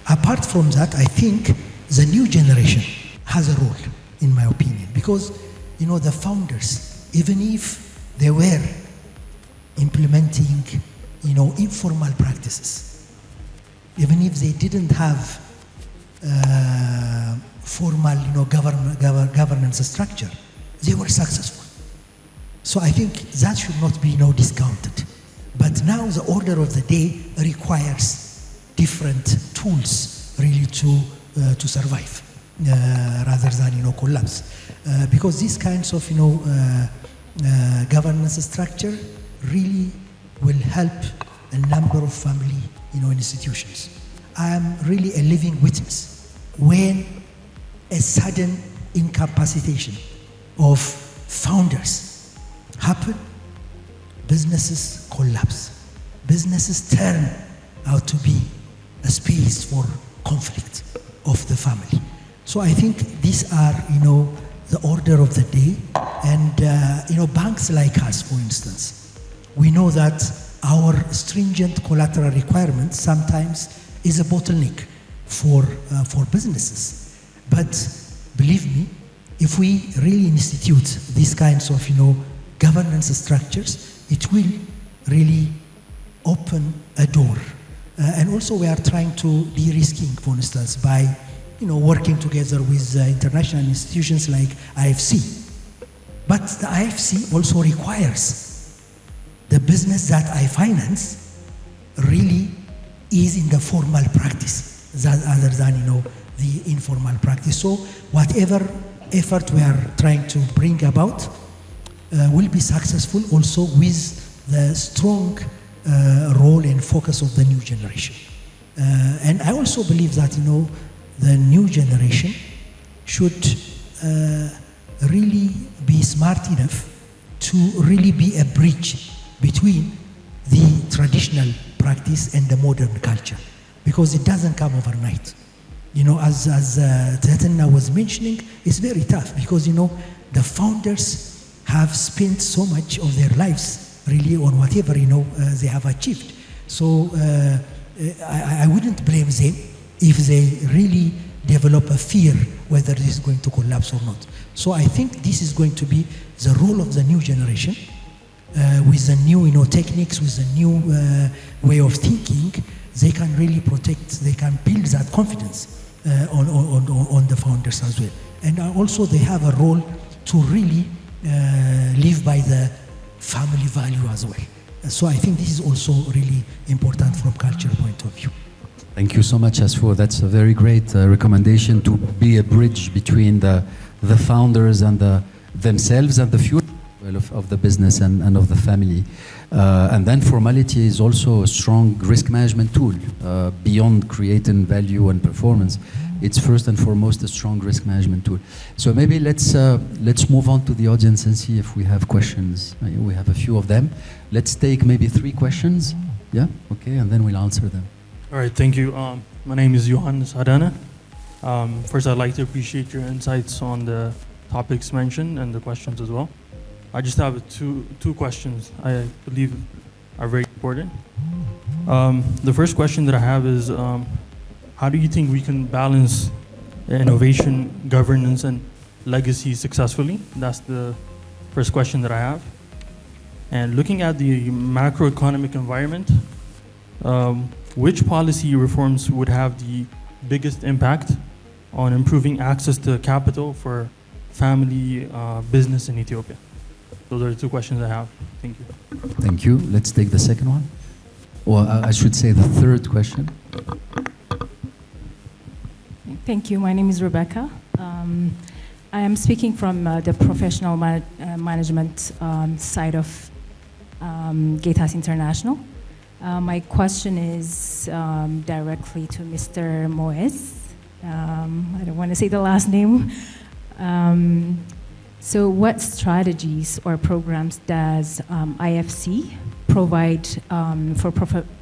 Apart from that, I think the new generation has a role, in my opinion, because the founders, even if they were implementing informal practices, even if they didn't have formal governance structure, they were successful. So I think that should not be discounted. But now the order of the day requires different tools really to survive rather than collapse, because these kinds of governance structure really will help a number of family institutions. I am really a living witness when a sudden incapacitation of founders happen, businesses collapse. Businesses turn out to be a space for conflict of the family. So I think these are, the order of the day. And, banks like us, for instance, we know that our stringent collateral requirements sometimes is a bottleneck for businesses. But believe me, if we really institute these kinds of, governance structures, it will really open a door. And also we are trying to de-risking, for instance, by working together with international institutions like IFC. But the IFC also requires the business that I finance really is in the formal practice, other than the informal practice. So whatever effort we are trying to bring about will be successful also with the strong role and focus of the new generation. And I also believe that the new generation should really be smart enough to really be a bridge between the traditional practice and the modern culture, because it doesn't come overnight. As Tetina was mentioning, it's very tough because the founders have spent so much of their lives really on whatever they have achieved. So I wouldn't blame them if they really develop a fear whether this is going to collapse or not. So I think this is going to be the role of the new generation with the new techniques, with the new way of thinking. They can really protect, they can build that confidence on the founders as well. And also they have a role to really live by the family value as well. So I think this is also really important from cultural point of view. Thank you so much, Asfo. That's a very great recommendation to be a bridge between the founders and themselves and the future of the business and of the family. And then formality is also a strong risk management tool beyond creating value and performance. It's first and foremost a strong risk management tool. So maybe let's move on to the audience and see if we have questions. We have a few of them. Let's take maybe 3 questions. Yeah, okay, and then we'll answer them. All right, thank you. My name is Johan Sadana. First, I'd like to appreciate your insights on the topics mentioned and the questions as well. I just have two questions I believe are very important. The first question that I have is, how do you think we can balance innovation, governance, and legacy successfully? That's the first question that I have. And looking at the macroeconomic environment, which policy reforms would have the biggest impact on improving access to capital for family business in Ethiopia? Those are the two questions I have. Thank you. Thank you. Let's take the second one. Or I should say the third question. Thank you. My name is Rebecca. I am speaking from the professional management side of Gatas International. My question is directly to Mr. Moez. I don't want to say the last name. So what strategies or programs does IFC provide for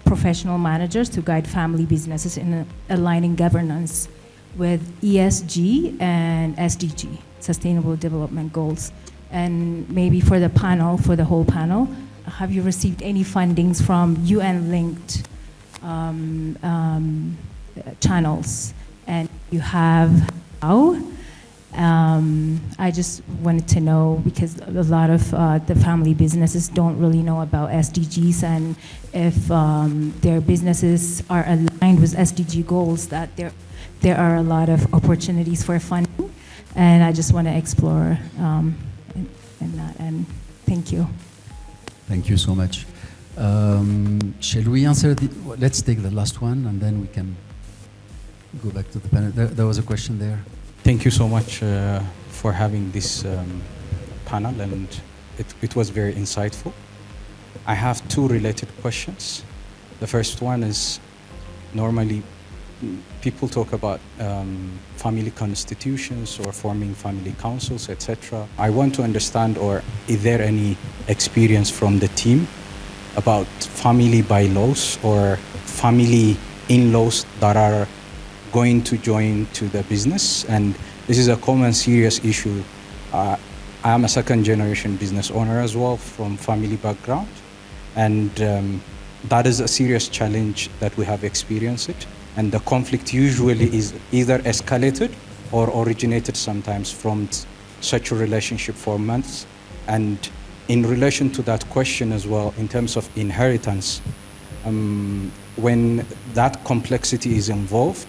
professional managers to guide family businesses in aligning governance with ESG and SDG, Sustainable Development Goals? And maybe for the panel, for the whole panel, have you received any fundings from UN-linked channels? And you have how? I just wanted to know, because a lot of the family businesses don't really know about SDGs, and if their businesses are aligned with SDG goals, that there are a lot of opportunities for funding, and I just want to explore in that. And thank you. Thank you so much. Shall we answer let's take the last one, and then we can go back to the panel. There was a question there. Thank you so much for having this panel, and it was very insightful. I have two related questions. The first one is, normally people talk about family constitutions or forming family councils, etc. I want to understand, or is there any experience from the team about family bylaws or family in-laws that are going to join to the business? And this is a common serious issue. I am a second generation business owner as well from family background, and that is a serious challenge that we have experienced it. And the conflict usually is either escalated or originated sometimes from such a relationship for months. And in relation to that question as well, in terms of inheritance, when that complexity is involved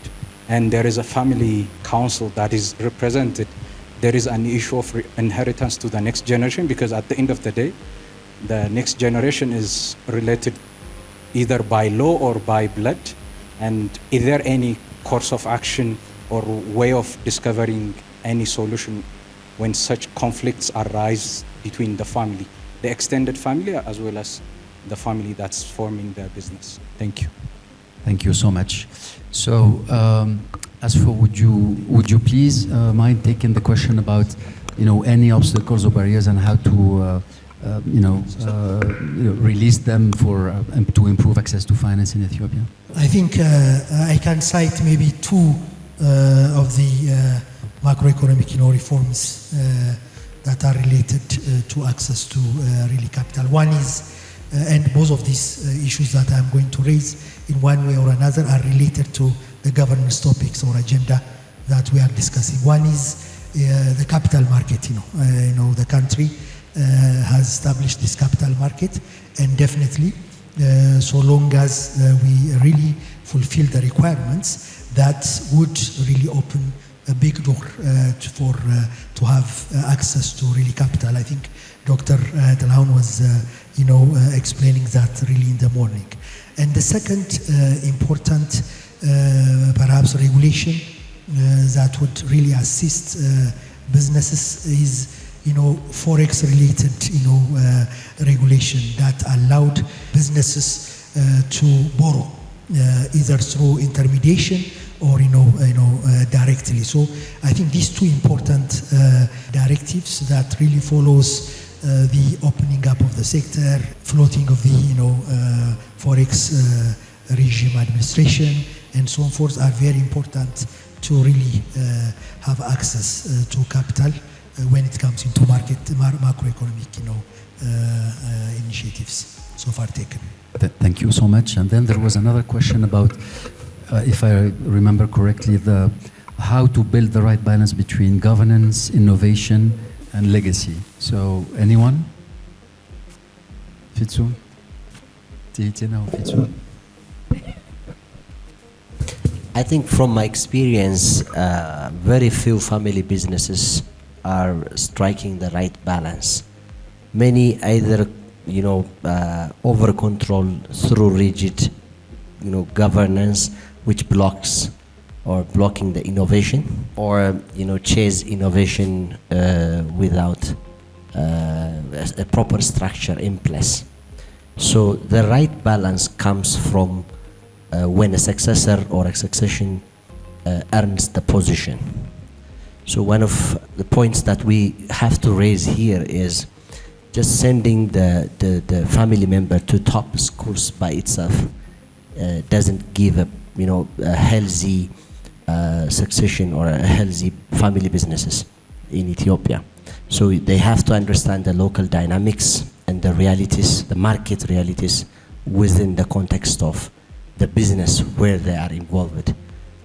and there is a family council that is represented, there is an issue of inheritance to the next generation, because at the end of the day, the next generation is related either by law or by blood. And is there any course of action or way of discovering any solution when such conflicts arise between the family, the extended family, as well as the family that's forming their business? Thank you. Thank you so much. So, as for would you please mind taking the question about any obstacles or barriers and how to release them for to improve access to finance in Ethiopia? I think I can cite maybe two of the macroeconomic reforms that are related to access to really capital. One is, and both of these issues that I'm going to raise in one way or another are related to the governance topics or agenda that we are discussing. One is the capital market. The country has established this capital market, and definitely so long as we really fulfill the requirements, that would really open a big door to have access to really capital. I think Dr. Delaun was explaining that really in the morning. And the second important perhaps regulation that would really assist businesses is forex related regulation that allowed businesses to borrow either through intermediation or directly. So I think these two important directives that really follows the opening up of the sector, floating of the forex regime administration, and so forth are very important to really have access to capital when it comes into macroeconomic, initiatives so far taken. Thank you so much. And then there was another question about, if I remember correctly, how to build the right balance between governance, innovation, and legacy. So, anyone? Fitsu? Tihitina or Fitsu? I think from my experience, very few family businesses are striking the right balance. Many either, over control through rigid, governance, which blocks or blocking the innovation, or chase innovation without a proper structure in place. So the right balance comes from when a successor or a succession earns the position. So one of the points that we have to raise here is just sending the family member to top schools by itself doesn't give a healthy succession or a healthy family businesses in Ethiopia. So they have to understand the local dynamics and the realities, the market realities within the context of the business where they are involved.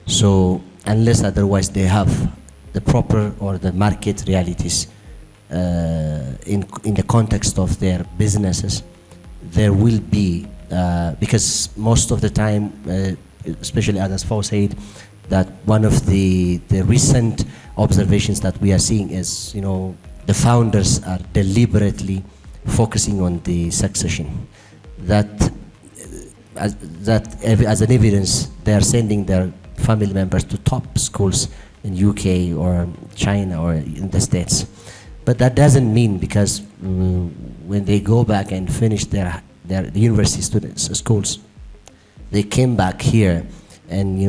So unless otherwise they have the proper or the market realities in the context of their businesses, there will be, because most of the time, especially as Fau said, that one of the recent observations that we are seeing is, the founders are deliberately focusing on the succession. That as an evidence, they are sending their family members to top schools in UK or China or in the States. But that doesn't mean, because when they go back and finish their university schools, they came back here and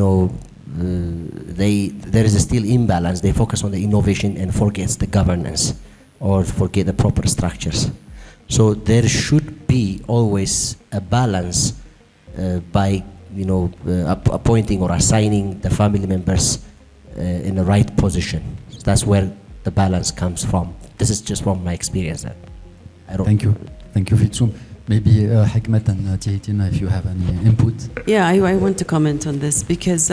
there is a still imbalance. They focus on the innovation and forgets the governance or forget the proper structures. So there should be always a balance by appointing or assigning the family members in the right position. So that's where the balance comes from. This is just from my experience. Thank you, Fitsum. Maybe Hikmet and Tihitina, if you have any input. Yeah, I want to comment on this because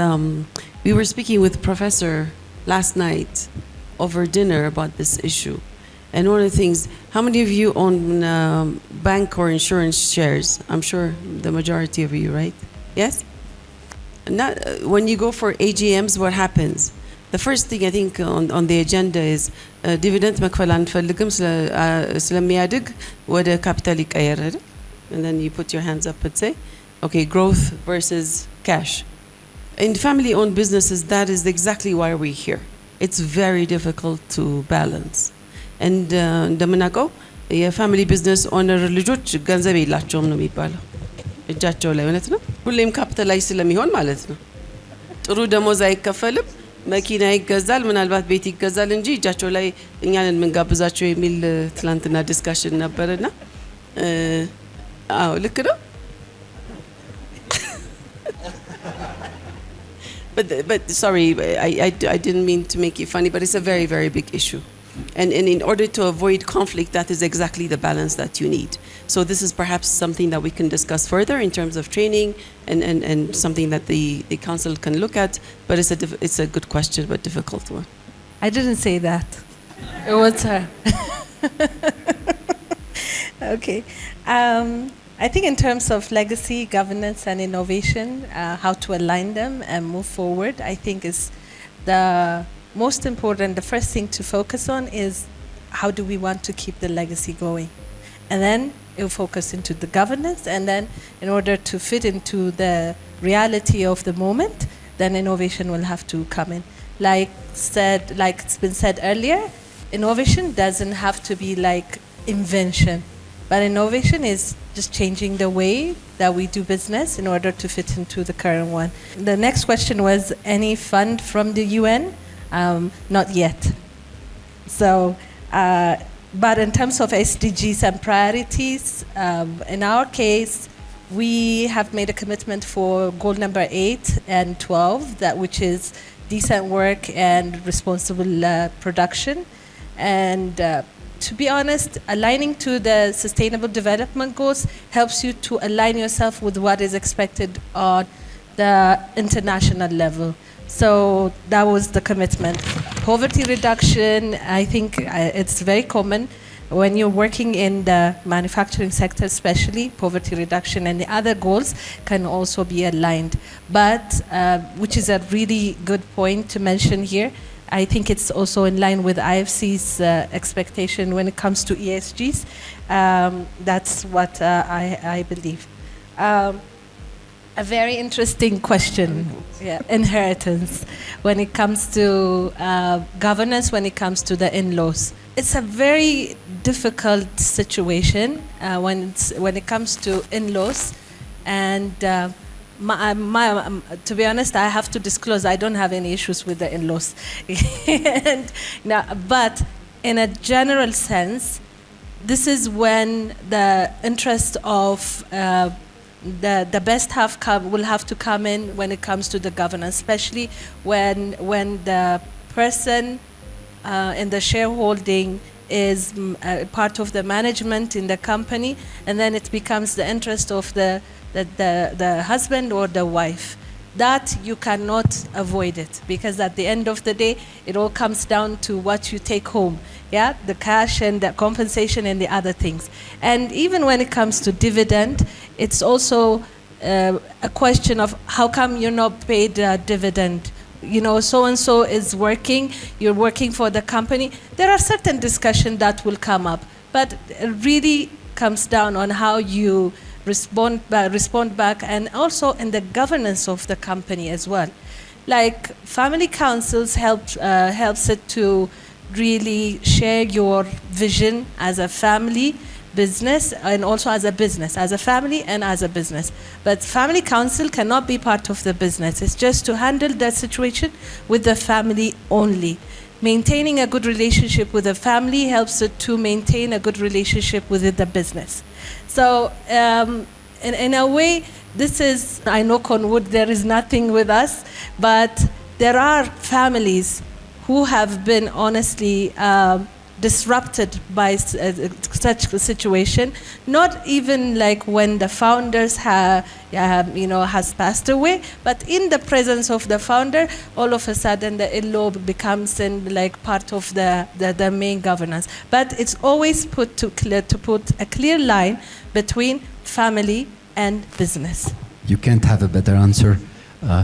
we were speaking with Professor last night over dinner about this issue. And one of the things, how many of you own bank or insurance shares? I'm sure the majority of you, right? Yes? When you go for AGMs, what happens? The first thing I think on the agenda is dividend መክፈል አንፈልግም ስለሚያድግ ወደ ካፒታል ይቀየር አይደል? And then you put your hands up and say, okay, growth versus cash. In family-owned businesses, that is exactly why we're here. It's very difficult to balance. And እንደምናውቀው የፋሚሊ ቢዝነስ ኦነር ልጆች ገንዘብ የላቸውም ነው የሚባለው እጃቸው ላይ እውነት ነው። ሁሌም ካፒታላይዝ ስለሚሆን ማለት ነው። ጥሩ ደሞዝ አይከፈልም፣ መኪና ይገዛል፣ ምናልባት ቤት ይገዛል እንጂ እጃቸው ላይ እኛን የምንጋብዛቸው የሚል ትላንትና ዲስካሽን ነበርና አዎ ልክ ነው። But sorry, I didn't mean to make it funny, but it's a very, very big issue. And in order to avoid conflict, that is exactly the balance that you need. So this is perhaps something that we can discuss further in terms of training and something that the council can look at. But it's a good question, but difficult one. I didn't say that. It was her. Okay. I think in terms of legacy, governance, and innovation, how to align them and move forward, I think is the most important. The first thing to focus on is how do we want to keep the legacy going? And then it will focus into the governance, and then in order to fit into the reality of the moment, then innovation will have to come in. Like it's been said earlier, innovation doesn't have to be like invention, but innovation is just changing the way that we do business in order to fit into the current one. The next question was any fund from the UN? Not yet. So, but in terms of SDGs and priorities, in our case, we have made a commitment for goal number 8 and 12, which is decent work and responsible production. And to be honest, aligning to the Sustainable Development Goals helps you to align yourself with what is expected on the international level. So that was the commitment. Poverty reduction, I think it's very common. When you're working in the manufacturing sector especially, poverty reduction and the other goals can also be aligned. But, which is a really good point to mention here, I think it's also in line with IFC's expectation when it comes to ESGs. That's what I believe. A very interesting question, inheritance, when it comes to governance, when it comes to the in-laws. It's a very difficult situation when it comes to in-laws, and to be honest, I have to disclose I don't have any issues with the in-laws. But in a general sense, this is when the interest of the best half will have to come in when it comes to the governance, especially when the person in the shareholding is part of the management in the company, and then it becomes the interest of the husband or the wife. That you cannot avoid it, because at the end of the day, it all comes down to what you take home. Yeah, the cash and the compensation and the other things. And even when it comes to dividend, it's also a question of how come you're not paid a dividend? You know, so-and-so is working, you're working for the company. There are certain discussions that will come up, but it really comes down on how you respond back, and also in the governance of the company as well. Like family councils helps it to really share your vision as a family business, and also as a business, as a family and as a business. But family council cannot be part of the business. It's just to handle that situation with the family only. Maintaining a good relationship with the family helps it to maintain a good relationship within the business. So in a way, this is, I knock on wood, there is nothing with us, but there are families who have been honestly disrupted by such a situation. Not even like when the founders has passed away, but in the presence of the founder, all of a sudden the in-law becomes like part of the main governance. But it's always put a clear line between family and business. You can't have a better answer.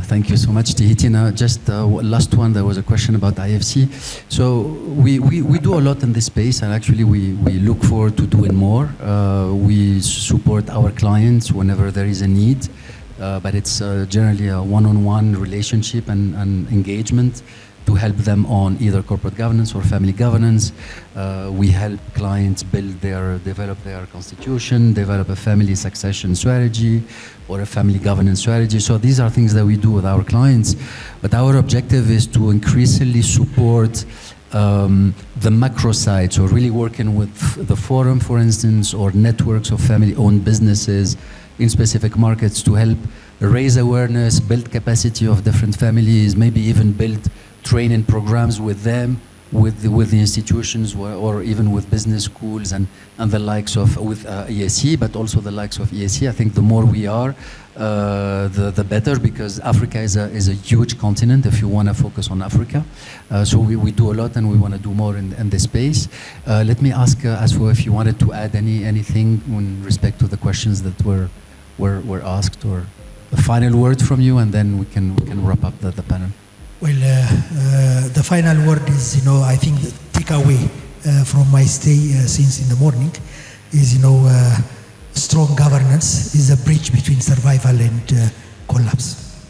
Thank you so much, Tihiti. Now, just last one, there was a question about IFC. So we do a lot in this space, and actually we look forward to doing more. We support our clients whenever there is a need, but it's generally a one-on-one relationship and engagement to help them on either corporate governance or family governance. We help clients develop their constitution, develop a family succession strategy or a family governance strategy. So these are things that we do with our clients. But our objective is to increasingly support the macro side. So really working with the forum, for instance, or networks of family-owned businesses in specific markets to help raise awareness, build capacity of different families, maybe even build training programs with them, with the institutions, or even with business schools and the likes of ESC, but also the likes of ESC. I think the more we are, the better, because Africa is a huge continent if you want to focus on Africa. So we do a lot, and we want to do more in this space. Let me ask Asfo if you wanted to add anything in respect to the questions that were asked, or a final word from you, and then we can wrap up the panel. Well, the final word is, I think the takeaway from my stay since in the morning is, strong governance is a bridge between survival and collapse.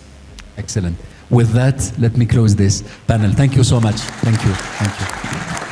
Excellent. With that, let me close this panel. Thank you so much. Thank you. Thank you.